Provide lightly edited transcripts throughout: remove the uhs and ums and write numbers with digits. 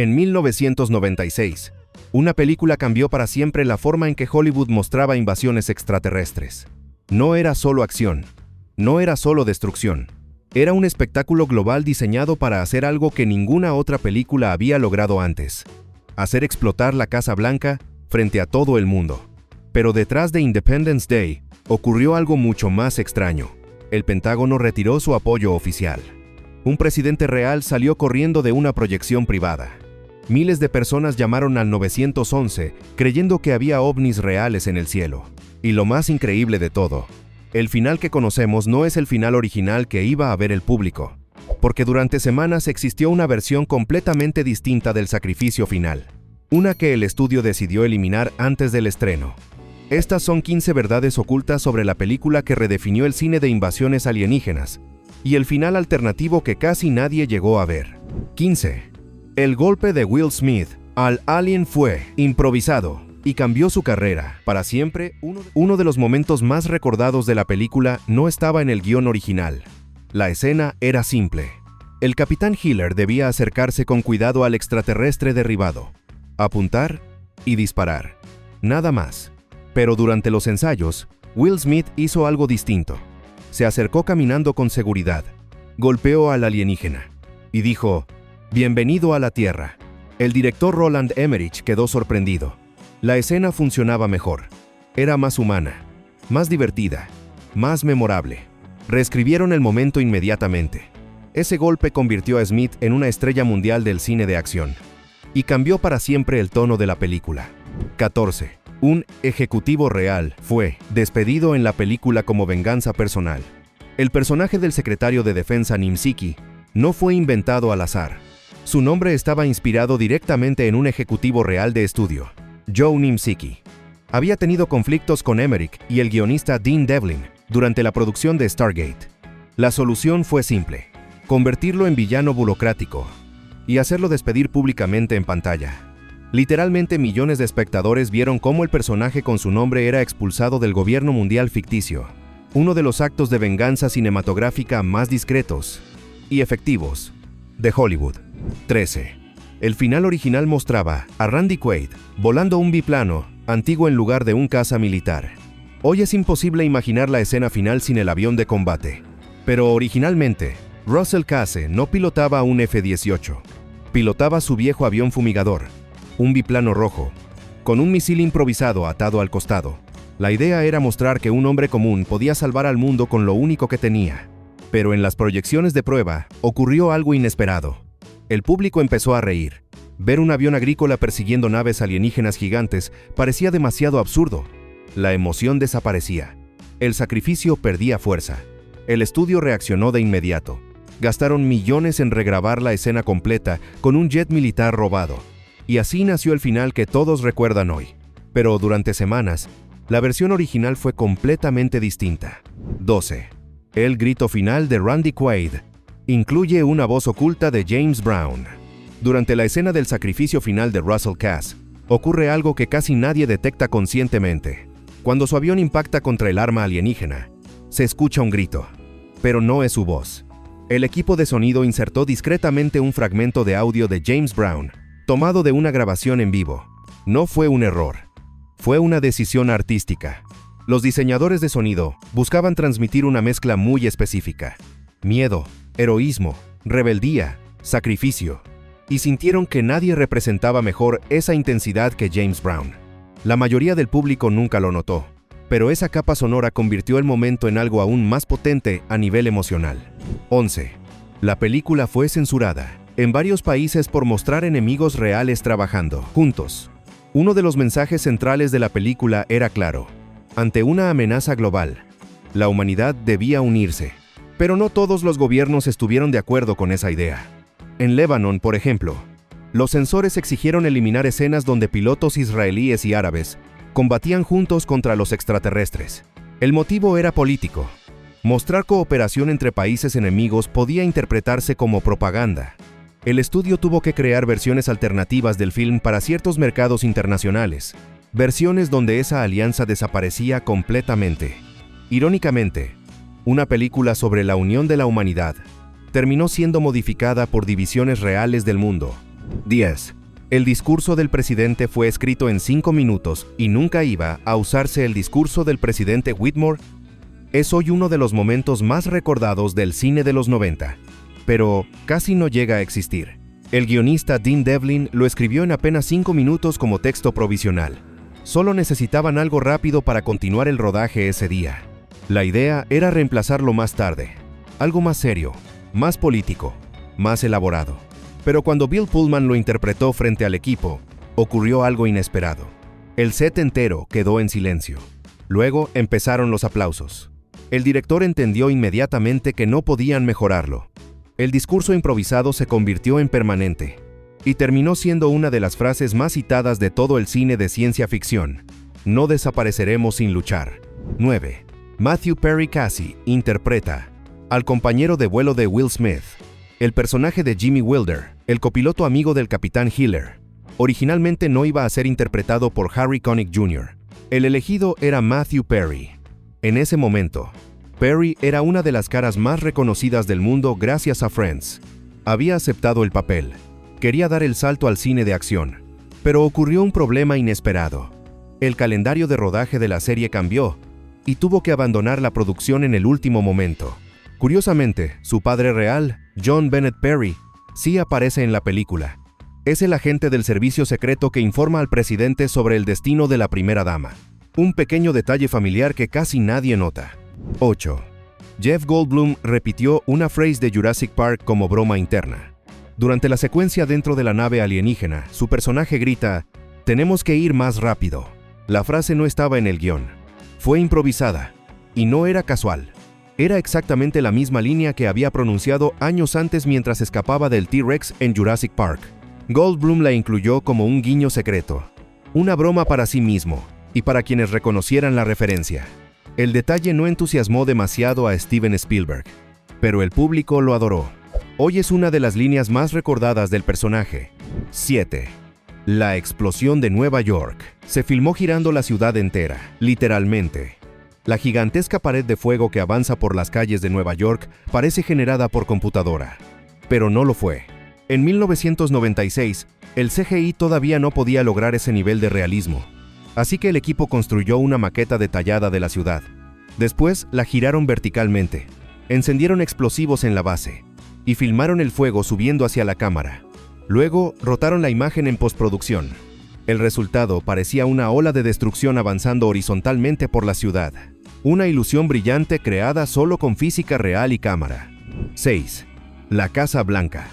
En 1996, una película cambió para siempre la forma en que Hollywood mostraba invasiones extraterrestres. No era solo acción, no era solo destrucción. Era un espectáculo global diseñado para hacer algo que ninguna otra película había logrado antes: hacer explotar la Casa Blanca frente a todo el mundo. Pero detrás de Independence Day, ocurrió algo mucho más extraño. El Pentágono retiró su apoyo oficial. Un presidente real salió corriendo de una proyección privada. Miles de personas llamaron al 911 creyendo que había ovnis reales en el cielo. Y lo más increíble de todo, el final que conocemos no es el final original que iba a ver el público, porque durante semanas existió una versión completamente distinta del sacrificio final, una que el estudio decidió eliminar antes del estreno. Estas son 15 verdades ocultas sobre la película que redefinió el cine de invasiones alienígenas, y el final alternativo que casi nadie llegó a ver. 15. El golpe de Will Smith al alien fue improvisado y cambió su carrera para siempre. Uno de los momentos más recordados de la película no estaba en el guión original. La escena era simple. El capitán Hiller debía acercarse con cuidado al extraterrestre derribado, apuntar y disparar. Nada más. Pero durante los ensayos, Will Smith hizo algo distinto. Se acercó caminando con seguridad, golpeó al alienígena y dijo: «Bienvenido a la Tierra». El director Roland Emmerich quedó sorprendido. La escena funcionaba mejor. Era más humana, más divertida, más memorable. Reescribieron el momento inmediatamente. Ese golpe convirtió a Smith en una estrella mundial del cine de acción y cambió para siempre el tono de la película. 14. Un ejecutivo real fue despedido en la película como venganza personal. El personaje del secretario de Defensa Nimziki no fue inventado al azar. Su nombre estaba inspirado directamente en un ejecutivo real de estudio, Joe Nimziki. Había tenido conflictos con Emmerich y el guionista Dean Devlin durante la producción de Stargate. La solución fue simple: convertirlo en villano burocrático y hacerlo despedir públicamente en pantalla. Literalmente millones de espectadores vieron cómo el personaje con su nombre era expulsado del gobierno mundial ficticio, uno de los actos de venganza cinematográfica más discretos y efectivos de Hollywood. 13. El final original mostraba a Randy Quaid volando un biplano antiguo en lugar de un caza militar. Hoy es imposible imaginar la escena final sin el avión de combate. Pero originalmente, Russell Case no pilotaba un F-18. Pilotaba su viejo avión fumigador, un biplano rojo, con un misil improvisado atado al costado. La idea era mostrar que un hombre común podía salvar al mundo con lo único que tenía. Pero en las proyecciones de prueba, ocurrió algo inesperado. El público empezó a reír. Ver un avión agrícola persiguiendo naves alienígenas gigantes parecía demasiado absurdo. La emoción desaparecía. El sacrificio perdía fuerza. El estudio reaccionó de inmediato. Gastaron millones en regrabar la escena completa con un jet militar robado. Y así nació el final que todos recuerdan hoy. Pero durante semanas, la versión original fue completamente distinta. 12. El grito final de Randy Quaid incluye una voz oculta de James Brown. Durante la escena del sacrificio final de Russell Case, ocurre algo que casi nadie detecta conscientemente. Cuando su avión impacta contra el arma alienígena, se escucha un grito, pero no es su voz. El equipo de sonido insertó discretamente un fragmento de audio de James Brown, tomado de una grabación en vivo. No fue un error, fue una decisión artística. Los diseñadores de sonido buscaban transmitir una mezcla muy específica: miedo, heroísmo, rebeldía, sacrificio. Y sintieron que nadie representaba mejor esa intensidad que James Brown. La mayoría del público nunca lo notó, pero esa capa sonora convirtió el momento en algo aún más potente a nivel emocional. 11. La película fue censurada en varios países por mostrar enemigos reales trabajando juntos. Uno de los mensajes centrales de la película era claro: ante una amenaza global, la humanidad debía unirse. Pero no todos los gobiernos estuvieron de acuerdo con esa idea. En Líbano, por ejemplo, los censores exigieron eliminar escenas donde pilotos israelíes y árabes combatían juntos contra los extraterrestres. El motivo era político. Mostrar cooperación entre países enemigos podía interpretarse como propaganda. El estudio tuvo que crear versiones alternativas del film para ciertos mercados internacionales, versiones donde esa alianza desaparecía completamente. Irónicamente, una película sobre la unión de la humanidad terminó siendo modificada por divisiones reales del mundo. 10. El discurso del presidente fue escrito en 5 minutos y nunca iba a usarse el discurso del presidente Whitmore. Es hoy uno de los momentos más recordados del cine de los 90, pero casi no llega a existir. El guionista Dean Devlin lo escribió en apenas 5 minutos como texto provisional. Solo necesitaban algo rápido para continuar el rodaje ese día. La idea era reemplazarlo más tarde. Algo más serio, más político, más elaborado. Pero cuando Bill Pullman lo interpretó frente al equipo, ocurrió algo inesperado. El set entero quedó en silencio. Luego empezaron los aplausos. El director entendió inmediatamente que no podían mejorarlo. El discurso improvisado se convirtió en permanente y terminó siendo una de las frases más citadas de todo el cine de ciencia ficción. No desapareceremos sin luchar. 9. Matthew Perry Casey interpreta al compañero de vuelo de Will Smith, el personaje de Jimmy Wilder, el copiloto amigo del Capitán Hiller. Originalmente no iba a ser interpretado por Harry Connick Jr. El elegido era Matthew Perry. En ese momento, Perry era una de las caras más reconocidas del mundo gracias a Friends. Había aceptado el papel. Quería dar el salto al cine de acción. Pero ocurrió un problema inesperado. El calendario de rodaje de la serie cambió y tuvo que abandonar la producción en el último momento. Curiosamente, su padre real, John Bennett Perry, sí aparece en la película. Es el agente del servicio secreto que informa al presidente sobre el destino de la primera dama. Un pequeño detalle familiar que casi nadie nota. 8. Jeff Goldblum repitió una frase de Jurassic Park como broma interna. Durante la secuencia dentro de la nave alienígena, su personaje grita, «Tenemos que ir más rápido». La frase no estaba en el guión. Fue improvisada. Y no era casual. Era exactamente la misma línea que había pronunciado años antes mientras escapaba del T-Rex en Jurassic Park. Goldblum la incluyó como un guiño secreto, una broma para sí mismo y para quienes reconocieran la referencia. El detalle no entusiasmó demasiado a Steven Spielberg, pero el público lo adoró. Hoy es una de las líneas más recordadas del personaje. 7. La explosión de Nueva York. Se filmó girando la ciudad entera, literalmente. La gigantesca pared de fuego que avanza por las calles de Nueva York parece generada por computadora. Pero no lo fue. En 1996, el CGI todavía no podía lograr ese nivel de realismo. Así que el equipo construyó una maqueta detallada de la ciudad. Después la giraron verticalmente, encendieron explosivos en la base y filmaron el fuego subiendo hacia la cámara. Luego rotaron la imagen en postproducción. El resultado parecía una ola de destrucción avanzando horizontalmente por la ciudad. Una ilusión brillante creada solo con física real y cámara. 6. La Casa Blanca.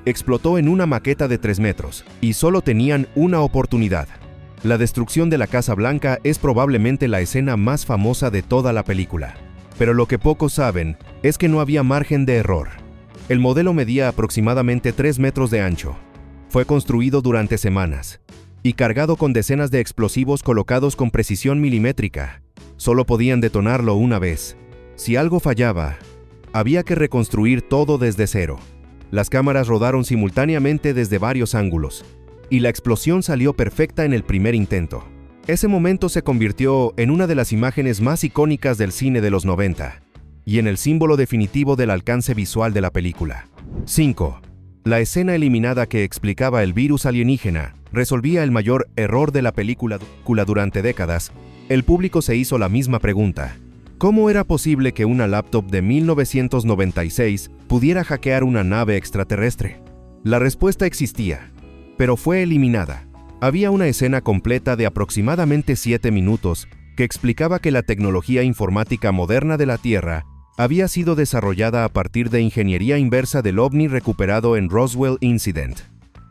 Explotó en una maqueta de 3 metros y solo tenían una oportunidad. La destrucción de la Casa Blanca es probablemente la escena más famosa de toda la película. Pero lo que pocos saben es que no había margen de error. El modelo medía aproximadamente 3 metros de ancho. Fue construido durante semanas y cargado con decenas de explosivos colocados con precisión milimétrica. Solo podían detonarlo una vez. Si algo fallaba, había que reconstruir todo desde cero. Las cámaras rodaron simultáneamente desde varios ángulos, y la explosión salió perfecta en el primer intento. Ese momento se convirtió en una de las imágenes más icónicas del cine de los 90, y en el símbolo definitivo del alcance visual de la película. 5. La escena eliminada que explicaba el virus alienígena resolvía el mayor error de la película durante décadas. El público se hizo la misma pregunta. ¿Cómo era posible que una laptop de 1996 pudiera hackear una nave extraterrestre? La respuesta existía, pero fue eliminada. Había una escena completa de aproximadamente 7 minutos que explicaba que la tecnología informática moderna de la Tierra había sido desarrollada a partir de ingeniería inversa del ovni recuperado en Roswell Incident.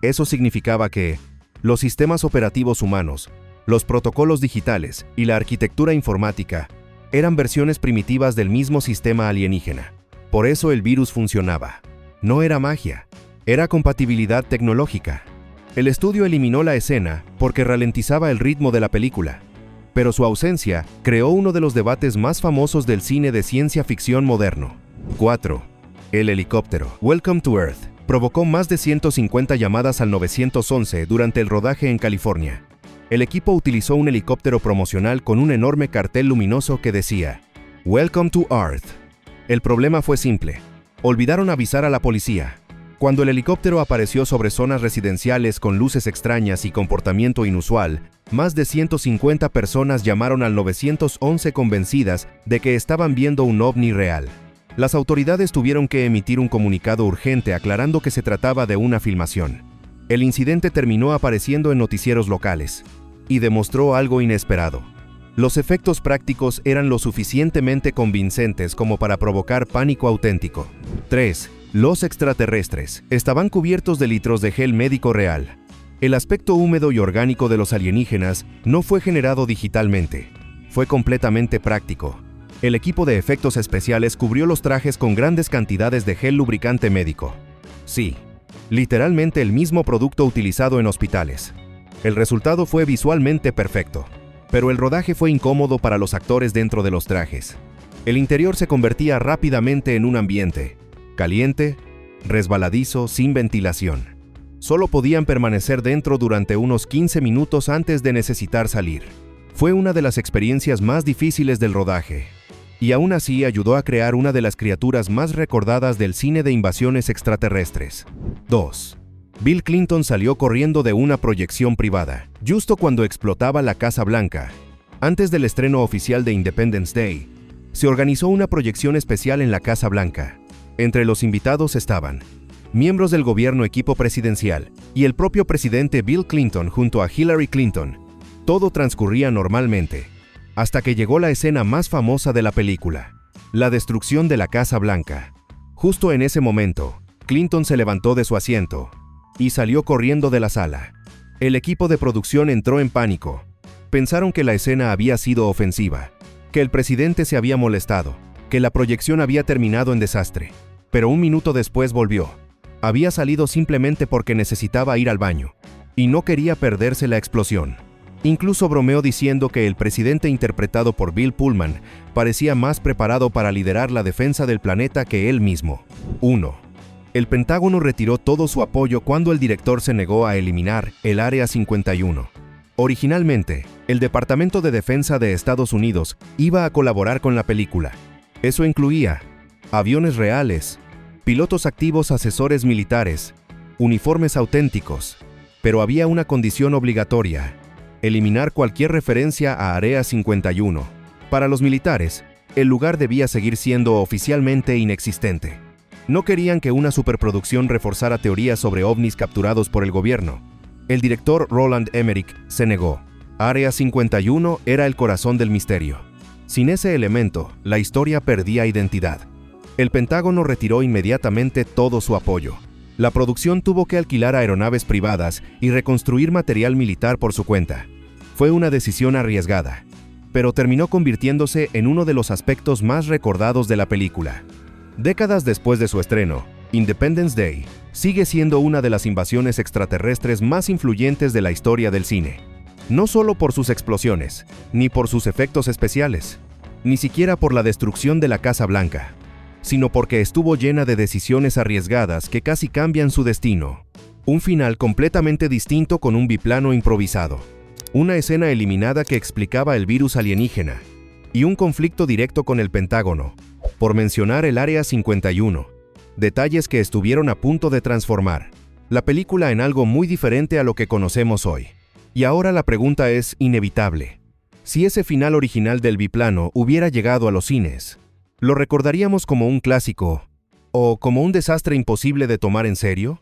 Eso significaba que los sistemas operativos humanos, los protocolos digitales y la arquitectura informática eran versiones primitivas del mismo sistema alienígena. Por eso el virus funcionaba. No era magia, era compatibilidad tecnológica. El estudio eliminó la escena porque ralentizaba el ritmo de la película, pero su ausencia creó uno de los debates más famosos del cine de ciencia ficción moderno. 4. El helicóptero. Welcome to Earth provocó más de 150 llamadas al 911 durante el rodaje en California. El equipo utilizó un helicóptero promocional con un enorme cartel luminoso que decía «Welcome to Earth». El problema fue simple. Olvidaron avisar a la policía. Cuando el helicóptero apareció sobre zonas residenciales con luces extrañas y comportamiento inusual, más de 150 personas llamaron al 911 convencidas de que estaban viendo un ovni real. Las autoridades tuvieron que emitir un comunicado urgente aclarando que se trataba de una filmación. El incidente terminó apareciendo en noticieros locales y demostró algo inesperado. Los efectos prácticos eran lo suficientemente convincentes como para provocar pánico auténtico. 3. Los extraterrestres estaban cubiertos de litros de gel médico real. El aspecto húmedo y orgánico de los alienígenas no fue generado digitalmente. Fue completamente práctico. El equipo de efectos especiales cubrió los trajes con grandes cantidades de gel lubricante médico. Sí, literalmente el mismo producto utilizado en hospitales. El resultado fue visualmente perfecto, pero el rodaje fue incómodo para los actores dentro de los trajes. El interior se convertía rápidamente en un ambiente caliente, resbaladizo, sin ventilación. Solo podían permanecer dentro durante unos 15 minutos antes de necesitar salir. Fue una de las experiencias más difíciles del rodaje, y aún así ayudó a crear una de las criaturas más recordadas del cine de invasiones extraterrestres. 2. Bill Clinton salió corriendo de una proyección privada, justo cuando explotaba la Casa Blanca. Antes del estreno oficial de Independence Day, se organizó una proyección especial en la Casa Blanca. Entre los invitados estaban miembros del gobierno equipo presidencial y el propio presidente Bill Clinton junto a Hillary Clinton. Todo transcurría normalmente, hasta que llegó la escena más famosa de la película, la destrucción de la Casa Blanca. Justo en ese momento, Clinton se levantó de su asiento y salió corriendo de la sala. El equipo de producción entró en pánico. Pensaron que la escena había sido ofensiva, que el presidente se había molestado, que la proyección había terminado en desastre. Pero un minuto después volvió. Había salido simplemente porque necesitaba ir al baño, y no quería perderse la explosión. Incluso bromeó diciendo que el presidente interpretado por Bill Pullman parecía más preparado para liderar la defensa del planeta que él mismo. 1. El Pentágono retiró todo su apoyo cuando el director se negó a eliminar el Área 51. Originalmente, el Departamento de Defensa de Estados Unidos iba a colaborar con la película. Eso incluía aviones reales, pilotos activos, asesores militares, uniformes auténticos, pero había una condición obligatoria: eliminar cualquier referencia a Área 51. Para los militares, el lugar debía seguir siendo oficialmente inexistente. No querían que una superproducción reforzara teorías sobre ovnis capturados por el gobierno. El director Roland Emmerich se negó. Área 51 era el corazón del misterio. Sin ese elemento, la historia perdía identidad. El Pentágono retiró inmediatamente todo su apoyo. La producción tuvo que alquilar aeronaves privadas y reconstruir material militar por su cuenta. Fue una decisión arriesgada, pero terminó convirtiéndose en uno de los aspectos más recordados de la película. Décadas después de su estreno, Independence Day sigue siendo una de las invasiones extraterrestres más influyentes de la historia del cine. No solo por sus explosiones, ni por sus efectos especiales, ni siquiera por la destrucción de la Casa Blanca, sino porque estuvo llena de decisiones arriesgadas que casi cambian su destino. Un final completamente distinto con un biplano improvisado, una escena eliminada que explicaba el virus alienígena, y un conflicto directo con el Pentágono, por mencionar el Área 51, detalles que estuvieron a punto de transformar la película en algo muy diferente a lo que conocemos hoy. Y ahora la pregunta es inevitable. Si ese final original del biplano hubiera llegado a los cines, ¿lo recordaríamos como un clásico o como un desastre imposible de tomar en serio?